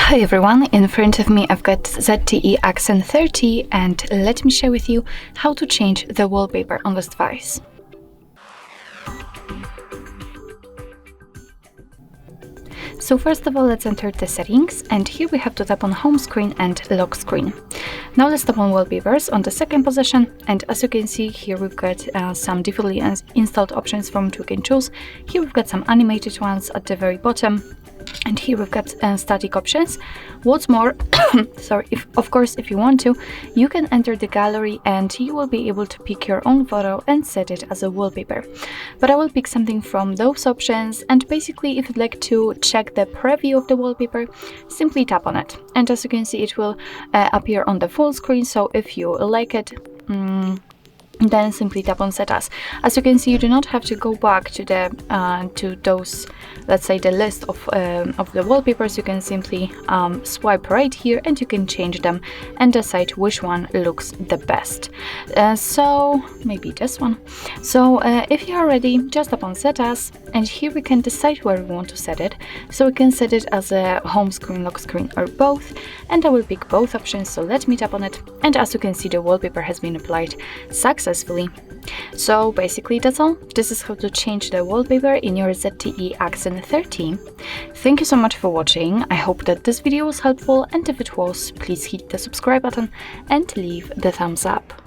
Hi everyone, in front of me I've got ZTE Axon 30 and let me share with you how to change the wallpaper on this device. So first of all, let's enter the settings, and here we have to tap on home screen and lock screen. Now let's tap on wallpapers on the second position, and as you can see here we've got some defaultly installed options from which we can choose. Here we've got some animated ones at the very bottom. And here we've got static options. What's more, sorry, of course, if you want to, you can enter the gallery and you will be able to pick your own photo and set it as a wallpaper. But I will pick something from those options, and basically if you'd like to check the preview of the wallpaper, simply tap on it. And as you can see, it will appear on the full screen, so if you like it, then simply tap on set as. As you can see, you do not have to go back to the to those, let's say, the list of the wallpapers. You can simply swipe right here and you can change them and decide which one looks the best. So maybe this one. So if you are ready, just tap on set as, and here we can decide where we want to set it. So we can set it as a home screen, lock screen, or both, and I will pick both options. So let me tap on it, and as you can see, the wallpaper has been applied successfully. So basically that's all. This is how to change the wallpaper in your ZTE Axon 30. Thank you so much for watching. I hope that this video was helpful, and if it was, please hit the subscribe button and leave the thumbs up.